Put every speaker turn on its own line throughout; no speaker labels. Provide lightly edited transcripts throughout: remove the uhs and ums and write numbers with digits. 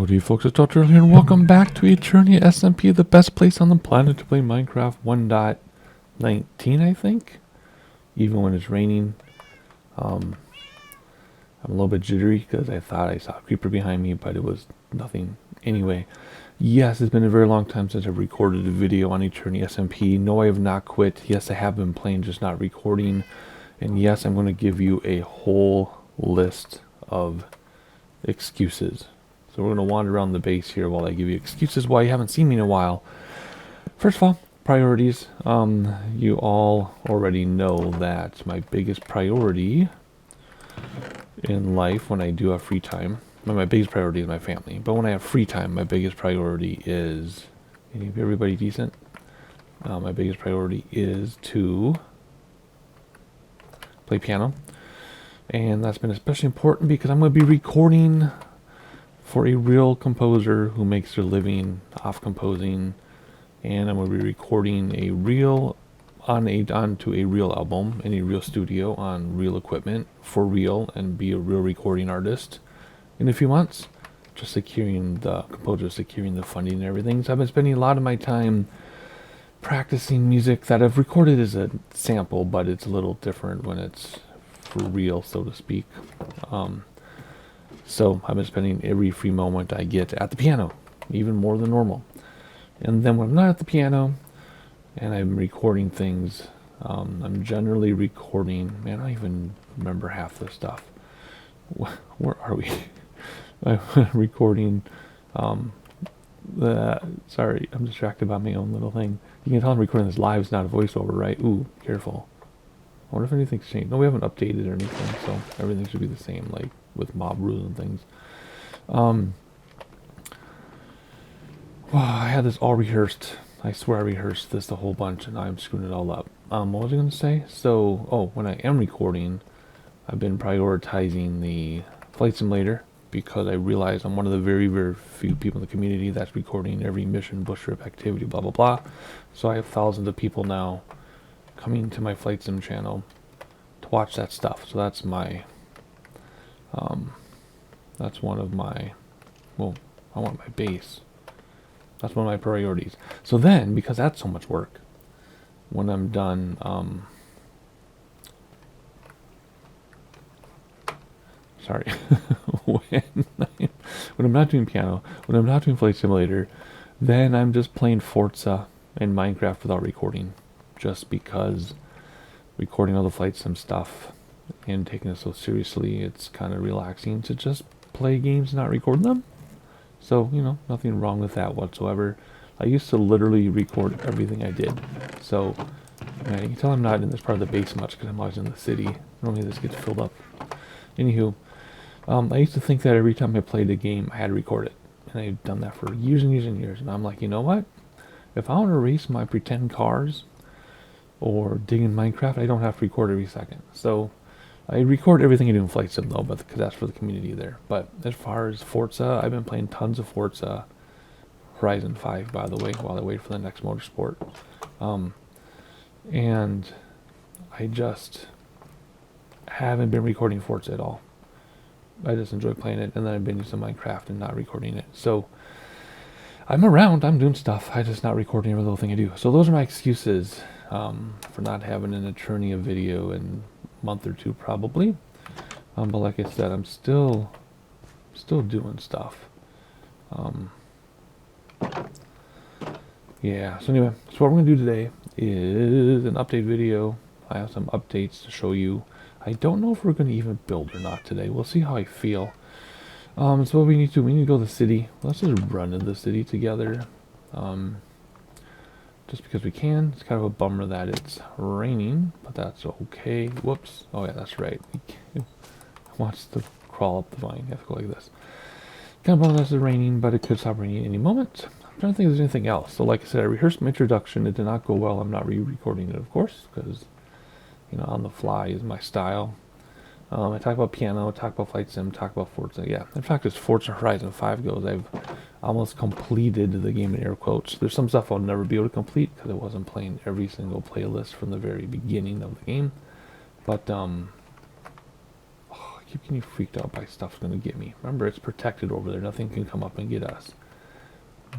Howdy folks, it's Dr. here and welcome back to Eternia SMP, the best place on the planet to play Minecraft 1.19, I think. Even when it's raining. I'm a little bit jittery because I thought I saw a creeper behind me, but it was nothing. Anyway, yes, it's been a very long time since I've recorded a video on Eternia SMP. No, I have not quit. Yes, I have been playing, just not recording. And yes, I'm going to give you a whole list of excuses. So we're going to wander around the base here while I give you excuses why you haven't seen me in a while. First of all, priorities. You all already know that my biggest priority in life when I do have free time, my biggest priority is my family. But when I have free time, my biggest priority is, everybody decent? My biggest priority is to play piano. And that's been especially important because I'm going to be recording for a real composer who makes their living off composing, and I'm going to be recording a real onto a real album in a real studio on real equipment for real, and be a real recording artist in a few months. Just securing the composer, securing the funding and everything. So I've been spending a lot of my time practicing music that I've recorded as a sample, but it's a little different when it's for real, so to speak. So I've been spending every free moment I get at the piano, even more than normal. And then when I'm not at the piano and I'm recording things, I'm generally recording, man, I don't even remember half this stuff. Where are we? I'm recording, sorry, I'm distracted by my own little thing. You can tell I'm recording this live, it's not a voiceover, right? Ooh, careful. I wonder if anything's changed. No, we haven't updated or anything, so everything should be the same, like with mob rules and things. Well, I had this all rehearsed. I swear I rehearsed this a whole bunch, and I'm screwing it all up. What was I going to say? So, when I am recording, I've been prioritizing the flight simulator because I realize I'm one of the very, very few people in the community that's recording every mission, bush trip, activity, blah, blah, blah. So I have thousands of people now coming to my flight sim channel to watch that stuff. So that's my that's one of my, well, I want my base. That's one of my priorities. So then, because that's so much work, when I'm done sorry when I'm not doing piano, when I'm not doing flight simulator, then I'm just playing Forza and Minecraft without recording. Just because recording all the flight sim stuff and taking it so seriously, it's kind of relaxing to just play games and not record them. So, nothing wrong with that whatsoever. I used to literally record everything I did. So, you can tell I'm not in this part of the base much because I'm always in the city. Normally this gets filled up. Anywho, I used to think that every time I played a game, I had to record it. And I've done that for years and years and years. And I'm like, you know what? If I want to race my pretend cars or dig in Minecraft, I don't have to record every second. So I record everything I do in Flight Sim though, but because that's for the community there. But as far as Forza, I've been playing tons of Forza Horizon 5, by the way, while I wait for the next motorsport. And I just haven't been recording Forza at all. I just enjoy playing it, and then I've been using Minecraft and not recording it. So I'm around, I'm doing stuff, I just not recording every little thing I do. So those are my excuses for not having an Eternia video in a month or two probably. But like I said, I'm still doing stuff. Yeah, so anyway, so what we're going to do today is an update video. I have some updates to show you. I don't know if we're going to even build or not today. We'll see how I feel. So what we need to go to the city. Let's just run to the city together. Just because we can. It's kind of a bummer that it's raining, but that's okay. Whoops. Oh yeah, that's right. It wants to crawl up the vine. You have to go like this. Kind of bummer that it's raining, but it could stop raining at any moment. I'm trying to think if there's anything else. So like I said, I rehearsed my introduction. It did not go well. I'm not re-recording it, of course, because, on the fly is my style. I talk about piano, talk about flight sim, talk about Forza. Yeah, in fact, as Forza Horizon 5 goes, I've almost completed the game in air quotes. There's some stuff I'll never be able to complete because I wasn't playing every single playlist from the very beginning of the game. But, I I keep getting freaked out by stuff's gonna get me. Remember, it's protected over there. Nothing can come up and get us.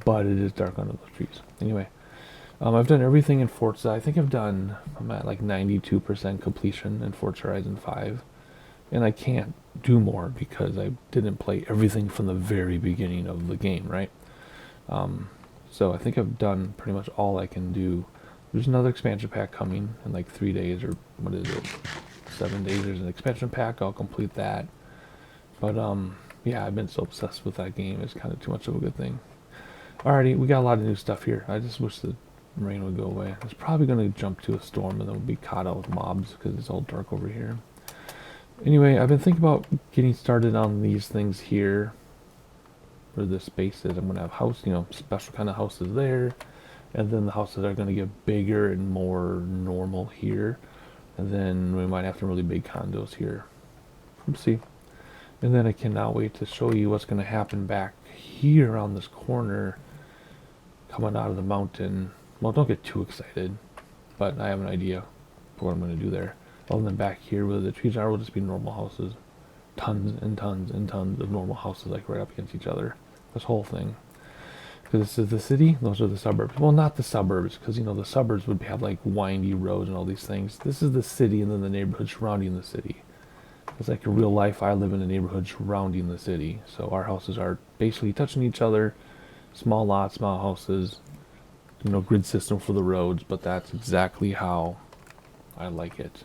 But it is dark under those trees. Anyway, I've done everything in Forza. I'm at like 92% completion in Forza Horizon 5. And I can't do more because I didn't play everything from the very beginning of the game, right? So I think I've done pretty much all I can do. There's another expansion pack coming in like 3 days, or what is it, 7 days. There's an expansion pack. I'll complete that. But yeah, I've been so obsessed with that game. It's kind of too much of a good thing. Alrighty, we got a lot of new stuff here. I just wish the rain would go away. It's probably going to jump to a storm and then we'll be caught out with mobs because it's all dark over here. Anyway, I've been thinking about getting started on these things here. Where this space is, I'm going to have house, special kind of houses there. And then the houses are going to get bigger and more normal here. And then we might have some really big condos here. Let's see. And then I cannot wait to show you what's going to happen back here around this corner. Coming out of the mountain. Well, don't get too excited. But I have an idea for what I'm going to do there. Other than back here where the trees are, will just be normal houses. Tons and tons and tons of normal houses like right up against each other. This whole thing. Because this is the city, those are the suburbs. Well, not the suburbs, because the suburbs would have like windy roads and all these things. This is the city and then the neighborhood surrounding the city. It's like in real life, I live in a neighborhood surrounding the city. So our houses are basically touching each other. Small lots, small houses. Grid system for the roads, but that's exactly how I like it.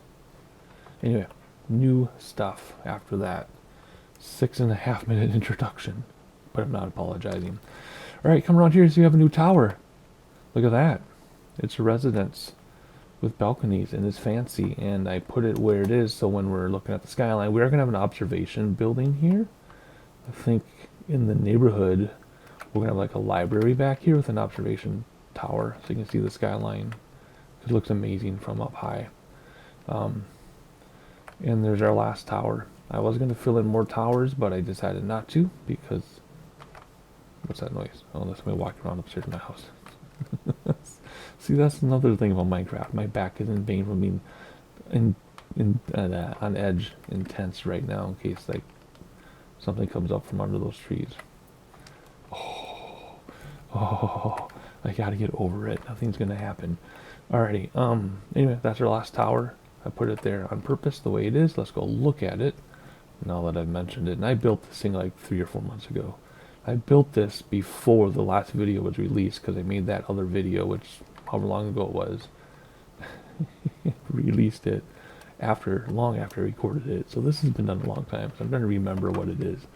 Anyway, new stuff after that 6.5 minute introduction, but I'm not apologizing. Alright, come around here so you have a new tower. Look at that. It's a residence with balconies and it's fancy, and I put it where it is so when we're looking at the skyline, we are going to have an observation building here. I think in the neighborhood we're going to have like a library back here with an observation tower so you can see the skyline. It looks amazing from up high. And there's our last tower. I was going to fill in more towers, but I decided not to because... What's that noise? Oh, that's somebody walking around upstairs in my house. See, that's another thing about Minecraft. My back is in vain from being on edge, intense right now in case like something comes up from under those trees. Oh, I gotta get over it. Nothing's gonna happen. Alrighty. Anyway, that's our last tower. I put it there on purpose the way it is. Let's go look at it now that I've mentioned it. And I built this thing like 3 or 4 months ago. I built this before the last video was released because I made that other video, which however long ago it was, released it long after I recorded it. So this has been done a long time, so I'm going to remember what it is.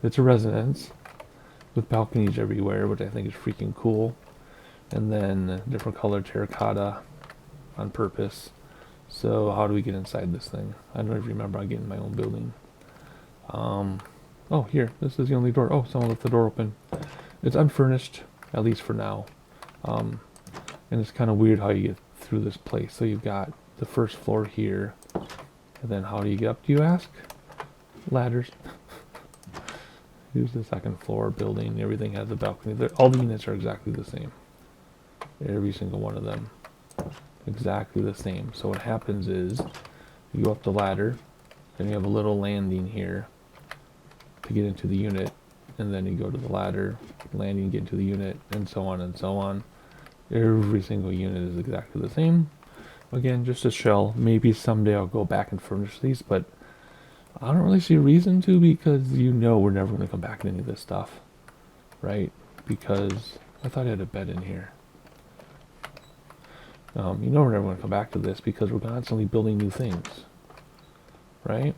It's a residence with balconies everywhere, which I think is freaking cool. And then different colored terracotta on purpose. So how do we get inside this thing? I don't even remember. I'm getting my own building. Oh, here. This is the only door. Oh, someone left the door open. It's unfurnished, at least for now. And it's kind of weird how you get through this place. So you've got the first floor here. And then how do you get up, do you ask? Ladders. Here's the second floor building. Everything has a balcony. All the units are exactly the same. Every single one of them. Exactly the same. So what happens is you go up the ladder. Then you have a little landing here to get into the unit, and then you go to the ladder, landing, get into the unit, and so on and so on. Every single unit is exactly the same. Again, just a shell. Maybe someday I'll go back and furnish these, but I don't really see a reason to, because we're never going to come back to any of this stuff, right? Because I thought I had a bed in here. We're never going to come back to this because we're constantly building new things, right?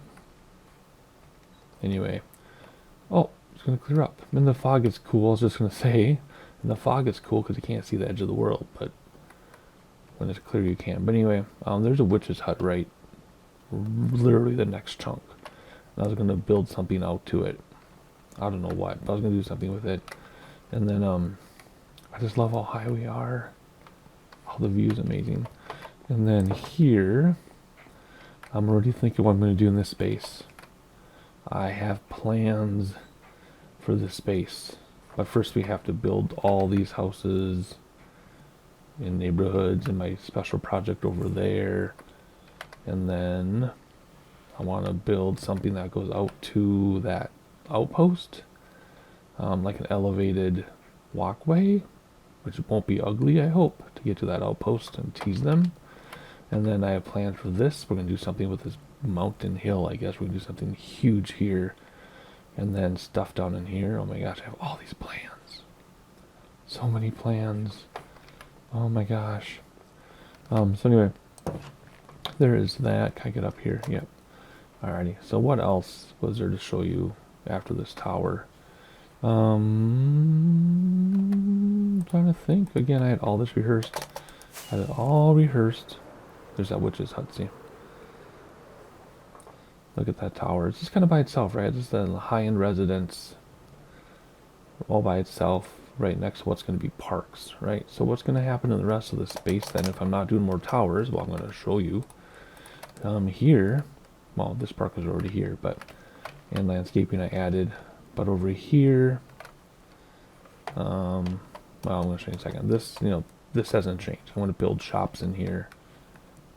Anyway. Oh, it's going to clear up. And the fog is cool, I was just going to say. And the fog is cool because you can't see the edge of the world, but when it's clear you can. But anyway, there's a witch's hut right, literally the next chunk. And I was going to build something out to it. I don't know what, but I was going to do something with it. And then, I just love how high we are. All the view is amazing. And then here, I'm already thinking what I'm going to do in this space. I have plans for this space, but first we have to build all these houses in neighborhoods and my special project over there, and then I want to build something that goes out to that outpost, like an elevated walkway, which won't be ugly, I hope, to get to that outpost and tease them. And then I have plans for this. We're going to do something with this mountain hill, I guess. We're going to do something huge here. And then stuff down in here. Oh my gosh, I have all these plans. So many plans. Oh my gosh. So anyway, there is that. Can I get up here? Yep. Alrighty. So what else was there to show you after this tower? I'm trying to think. Again, I had all this rehearsed. I had it all rehearsed. There's that witch's hut, see? Look at that tower. It's just kind of by itself, right? Just a high-end residence all by itself, right next to what's going to be parks, right? So what's going to happen in the rest of the space then if I'm not doing more towers? Well, I'm going to show you. Here, well, this park is already here, but, and landscaping I added. But over here, well, I'm going to show you in a second. This, this hasn't changed. I want to build shops in here.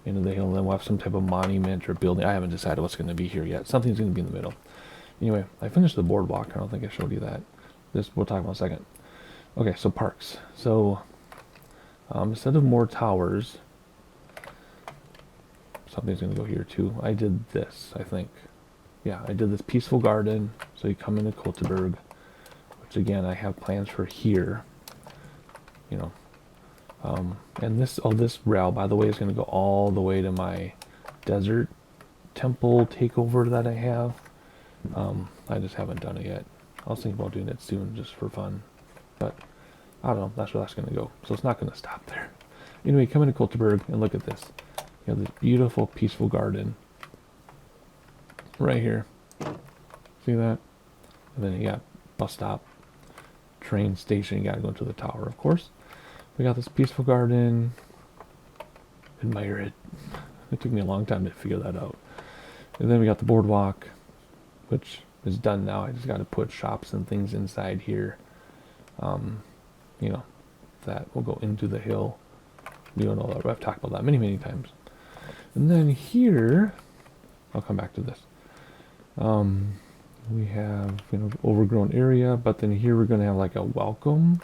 Into the hill, and then we'll have some type of monument or building. I haven't decided what's going to be here yet. Something's going to be in the middle. Anyway, I finished the boardwalk. I don't think I showed you that. This we'll talk about in a second. Okay, so parks. So instead of more towers, something's going to go here too. I did this, I think. Yeah, I did this peaceful garden. So you come into Kulteberg, which again I have plans for here. And this rail, by the way, is going to go all the way to my desert temple takeover that I have. I just haven't done it yet. I was thinking about doing it soon just for fun. But I don't know. That's where that's going to go. So it's not going to stop there. Anyway, come into Kulteberg and look at this. You have this beautiful, peaceful garden right here. See that? And then you got bus stop, train station. You got to go into the tower, of course. We got this peaceful garden. Admire it. It took me a long time to figure that out. And then we got the boardwalk, which is done now. I just got to put shops and things inside here. That will go into the hill. You don't know that. I've talked about that many, many times. And then here, I'll come back to this. We have, overgrown area, but then here we're going to have like a welcome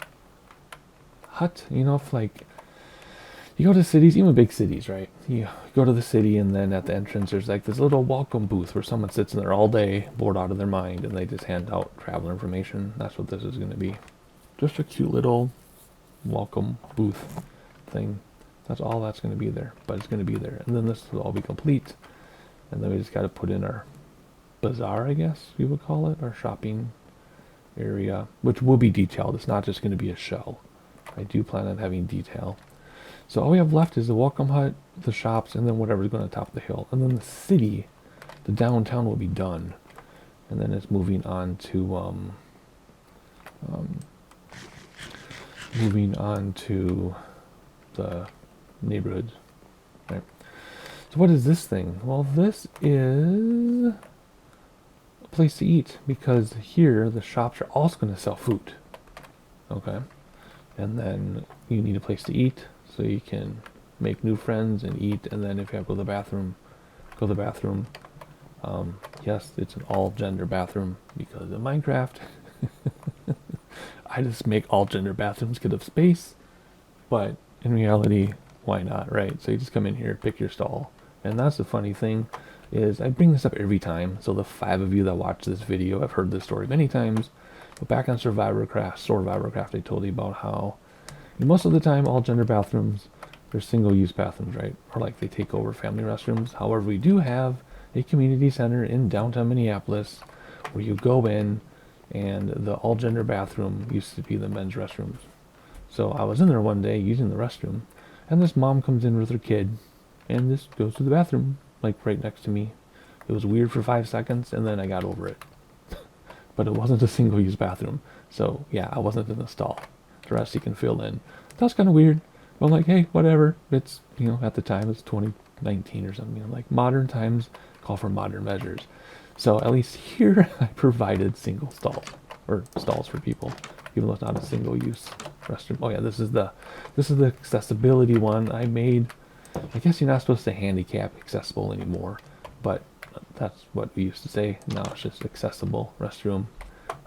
hut, if like you go to cities, even big cities, right? You go to the city and then at the entrance there's like this little welcome booth where someone sits in there all day, bored out of their mind, and they just hand out traveler information. That's what this is going to be. Just a cute little welcome booth thing. That's all that's going to be there, but it's going to be there. And then this will all be complete. And then we just got to put in our bazaar, I guess you would call it, our shopping area, which will be detailed. It's not just going to be a shell. I do plan on having detail. So all we have left is the welcome hut, the shops, and then whatever's going to top the hill. And then the city, the downtown will be done. And then it's moving on to the neighborhoods. Right. So what is this thing? Well, this is a place to eat, because here the shops are also going to sell food. Okay. And then you need a place to eat so you can make new friends and eat. And then if you have to go to the bathroom, go to the bathroom. Yes, it's an all-gender bathroom because in Minecraft, I just make all-gender bathrooms because of space. But in reality, why not, right? So you just come in here, pick your stall. And that's the funny thing is I bring this up every time. So the 5 of you that watch this video have heard this story many times. But back on Survivor Craft, I told you about how most of the time all gender bathrooms, they're single-use bathrooms, right? Or like they take over family restrooms. However, we do have a community center in downtown Minneapolis where you go in and the all-gender bathroom used to be the men's restrooms. So I was in there one day using the restroom, and this mom comes in with her kid and this goes to the bathroom like right next to me. It was weird for 5 seconds and then I got over it. But it wasn't a single-use bathroom. So, yeah, I wasn't in the stall. The rest you can fill in. That's kind of weird. But I'm like, hey, whatever. It's, at the time, it's 2019 or something. Like, modern times call for modern measures. So, at least here, I provided single stalls. Or stalls for people. Even though it's not a single-use restroom. Oh, yeah, this is the accessibility one I made. I guess you're not supposed to handicap accessible anymore. But That's what we used to say. Now it's just accessible restroom.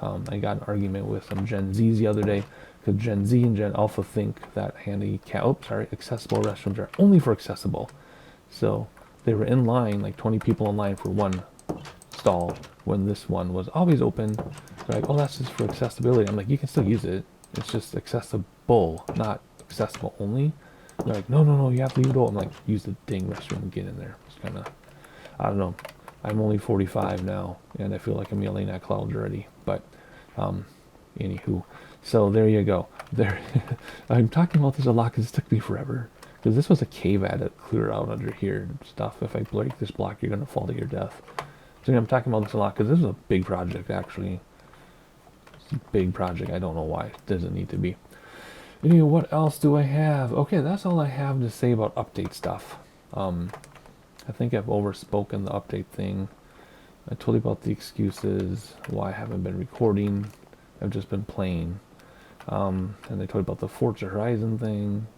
I got an argument with some Gen Zs the other day because Gen Z and Gen Alpha think that accessible restrooms are only for accessible. So they were in line, like 20 people in line for one stall when this one was always open. They're like, oh, that's just for accessibility. I'm like, you can still use it. It's just accessible, not accessible only. They're like, no, you have to leave it open. I'm like, use the dang restroom and get in there. It's kind of, I don't know. I'm only 45 now, and I feel like I'm yelling at clouds already. But, anywho, so there you go. There, I'm talking about this a lot because it took me forever. Because this was a cave I had to clear out under here and stuff. If I break this block, you're going to fall to your death. So I'm talking about this a lot because this is a big project, actually. It's a big project. I don't know why. It doesn't need to be. Anyway, what else do I have? Okay, that's all I have to say about update stuff. I think I've overspoken the update thing. I told you about the excuses, why I haven't been recording. I've just been playing. And I told you about the Forza Horizon thing.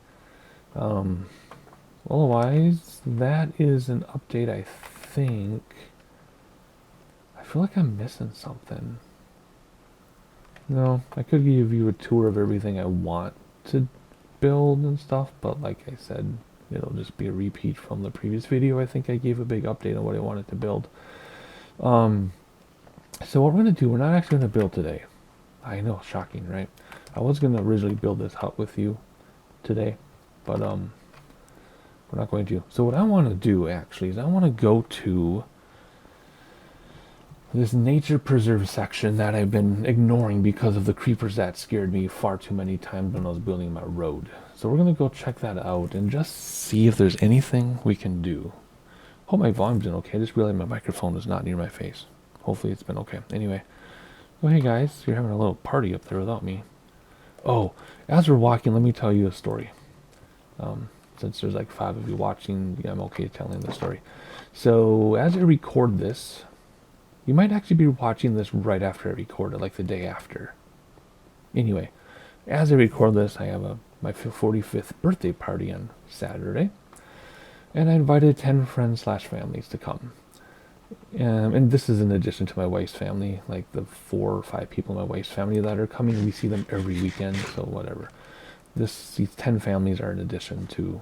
Otherwise, that is an update, I think. I feel like I'm missing something. No, I could give you a tour of everything I want to build and stuff, but like I said, it'll just be a repeat from the previous video. I think I gave a big update on what I wanted to build. So what we're going to do, we're not actually going to build today. I know, shocking, right? I was going to originally build this hut with you today, but we're not going to. So what I want to do, actually, is I want to go to this nature preserve section that I've been ignoring because of the creepers that scared me far too many times when I was building my road. So we're going to go check that out and just see if there's anything we can do. Hope my volume's been okay. I just realized my microphone is not near my face. Hopefully it's been okay. Anyway. Oh, hey guys. You're having a little party up there without me. Oh, as we're walking, let me tell you a story. Since there's like 5 of you watching, yeah, I'm okay telling the story. So as I record this, you might actually be watching this right after I record it, like the day after. Anyway, as I record this, I have my 45th birthday party on Saturday. And I invited 10 friends / families to come. And this is in addition to my wife's family, like the 4 or 5 people in my wife's family that are coming. We see them every weekend, so whatever. These 10 families are in addition to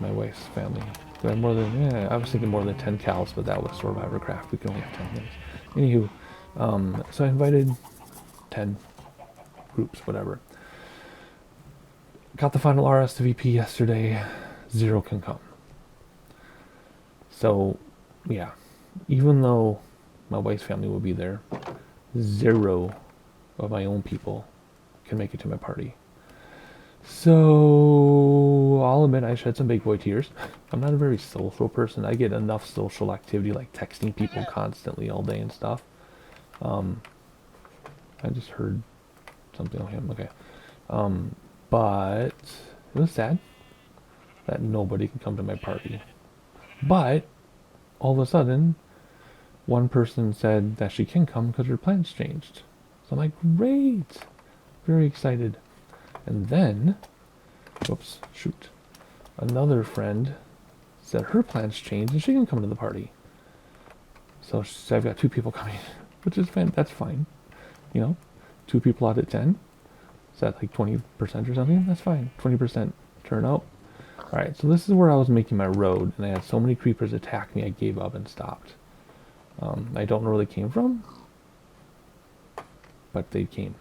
my wife's family. Do I have more than, I was thinking more than 10 cows, but that was Survivor Craft. We can only have 10 things. Anywho, so I invited 10 groups, whatever. Got the final RSVP yesterday. 0 can come. So, yeah. Even though my wife's family will be there, 0 of my own people can make it to my party. So, I'll admit I shed some big boy tears. I'm not a very social person. I get enough social activity like texting people constantly all day and stuff. I just heard something on him. Okay. But it was sad that nobody can come to my party. But all of a sudden, one person said that she can come because her plans changed. So I'm like, great. Very excited. And then, whoops, shoot. Another friend said her plans changed and she can come to the party. So I've got 2 people coming, which is fine. That's fine. You know, 2 people out of 10. Is that like 20% or something? That's fine. 20% turnout. Alright, so this is where I was making my road, and I had so many creepers attack me, I gave up and stopped. I don't know where they came from, but they came.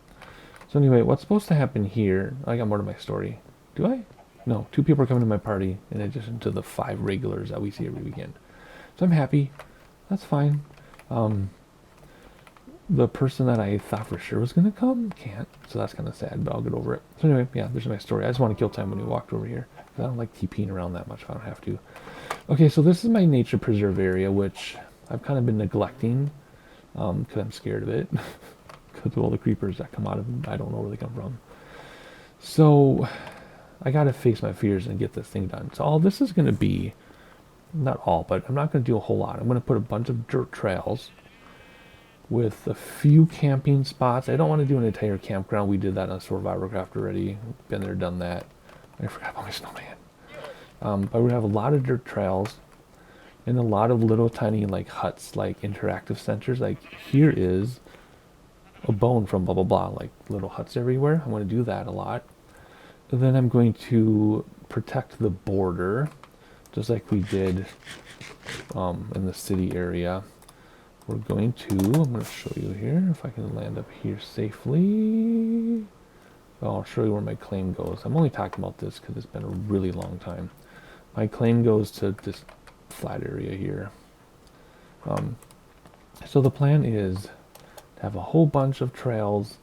So anyway, what's supposed to happen here, I got more to my story. Do I? No, 2 people are coming to my party, in addition to the 5 regulars that we see every weekend. So I'm happy. That's fine. The person that I thought for sure was going to come can't, so that's kind of sad, but I'll get over it. So anyway, yeah, there's my story. I just want to kill time when we walked over here. I don't like TPing around that much if I don't have to. Okay, so this is my nature preserve area, which I've kind of been neglecting because I'm scared of it. Because of all the creepers that come out of them. I don't know where they come from. So I got to face my fears and get this thing done. So all this is going to be, not all, but I'm not going to do a whole lot. I'm going to put a bunch of dirt trails with a few camping spots. I don't want to do an entire campground. We did that on Survivor Craft already. Been there, done that. I forgot about my snowman. But we have a lot of dirt trails. and a lot of little tiny like huts, like interactive sensors. Like here is a bone from blah blah blah, like little huts everywhere. I'm going to do that a lot. And then I'm going to protect the border, just like we did in the city area. I'm going to show you here, if I can land up here safely. I'll show you where my claim goes. I'm only talking about this because it's been a really long time. My claim goes to this flat area here. So the plan is to have a whole bunch of trails,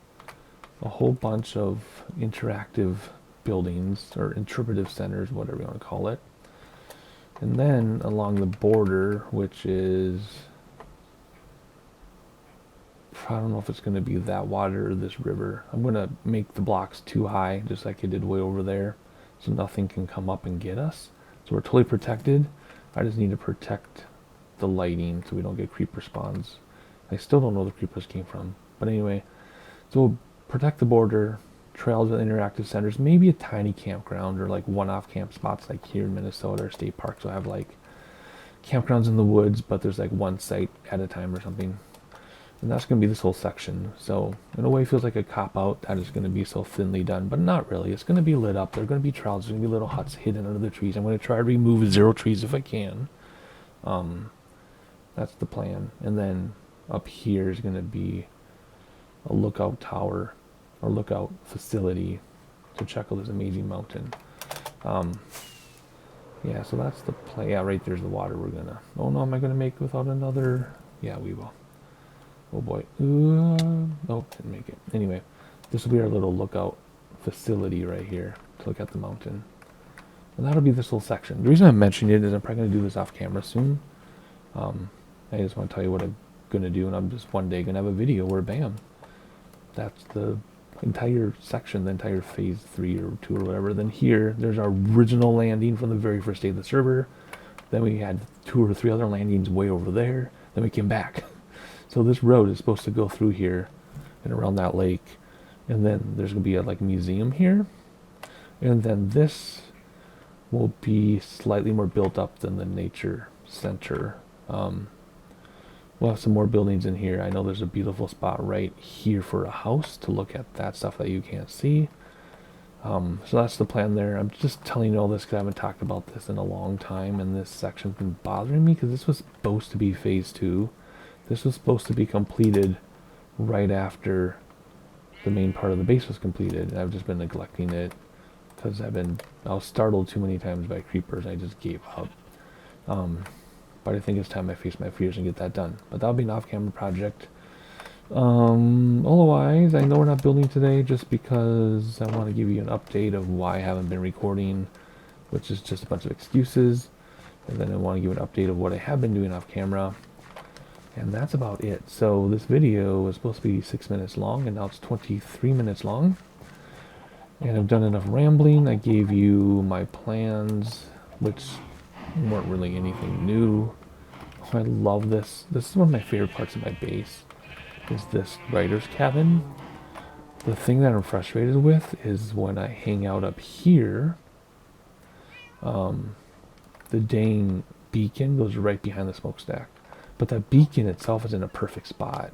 a whole bunch of interactive buildings, or interpretive centers, whatever you want to call it. And then along the border, which is, I don't know if it's going to be that water or this river. I'm going to make the blocks too high, just like I did way over there, so nothing can come up and get us. So we're totally protected. I just need to protect the lighting so we don't get creeper spawns. I still don't know where the creepers came from. But anyway, so we'll protect the border, trails and interactive centers, maybe a tiny campground or like one-off camp spots like here in Minnesota or state parks. So I have like campgrounds in the woods, but there's like one site at a time or something. And that's going to be this whole section. So in a way it feels like a cop-out that is going to be so thinly done, but not really. It's going to be lit up. There are going to be trails. There's going to be little huts hidden under the trees. I'm going to try to remove 0 trees if I can. That's the plan. And then up here is going to be a lookout tower or lookout facility to check out this amazing mountain. Yeah, so that's the plan. Yeah, right there's the water we're going to... Oh no, am I going to make it without another... Yeah, we will. Oh boy. Oh, didn't make it. Anyway, this will be our little lookout facility right here to look at the mountain. And that'll be this little section. The reason I'm mentioning it is I'm probably going to do this off camera soon. I just want to tell you what I'm going to do, and I'm just one day going to have a video where bam, that's the entire section, the entire phase 3 or 2 or whatever. Then here, there's our original landing from the very first day of the server. Then we had 2 or 3 other landings way over there. Then we came back. So this road is supposed to go through here and around that lake. And then there's going to be a like museum here. And then this will be slightly more built up than the nature center. We'll have some more buildings in here. I know there's a beautiful spot right here for a house to look at that stuff that you can't see. So that's the plan there. I'm just telling you all this because I haven't talked about this in a long time, and this section's been bothering me because this was supposed to be phase 2. This was supposed to be completed right after the main part of the base was completed. And I've just been neglecting it because I was startled too many times by creepers. I just gave up. But I think it's time I face my fears and get that done. But that'll be an off-camera project. Otherwise, I know we're not building today just because I want to give you an update of why I haven't been recording, which is just a bunch of excuses. And then I want to give an update of what I have been doing off camera. And that's about it. So this video was supposed to be 6 minutes long, and now it's 23 minutes long. And I've done enough rambling. I gave you my plans, which weren't really anything new. Oh, I love this. This is one of my favorite parts of my base, is this writer's cabin. The thing that I'm frustrated with is when I hang out up here, the dang beacon goes right behind the smokestack. But that beacon itself is in a perfect spot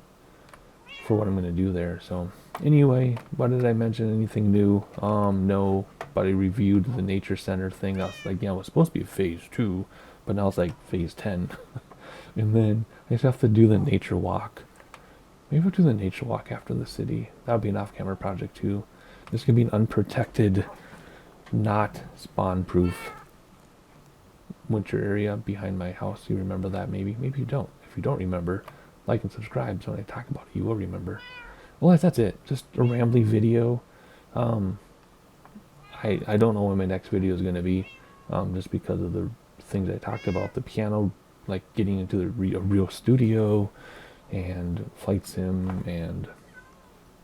for what I'm going to do there. So anyway, what did I mention? Anything new? No, but I reviewed the nature center thing. I was like, yeah, it was supposed to be phase 2, but now it's like phase 10. And then I just have to do the nature walk. Maybe I'll do the nature walk after the city. That would be an off-camera project too. This could be an unprotected, not spawn-proof winter area behind my house. You remember that maybe? Maybe you don't. If you don't remember, like and subscribe so when I talk about it, you will remember. Well, that's it. Just a rambly video. I don't know when my next video is going to be, just because of the things I talked about. The piano, like getting into a real studio, and flight sim, and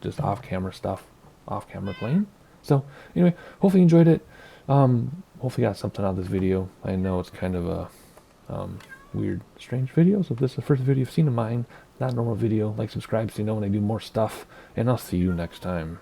just off-camera stuff, off-camera playing. So anyway, hopefully you enjoyed it. Hopefully you got something out of this video. I know it's kind of a weird, strange video. So if this is the first video you've seen of mine, not a normal video, like, subscribe so you know when I do more stuff. And I'll see you next time.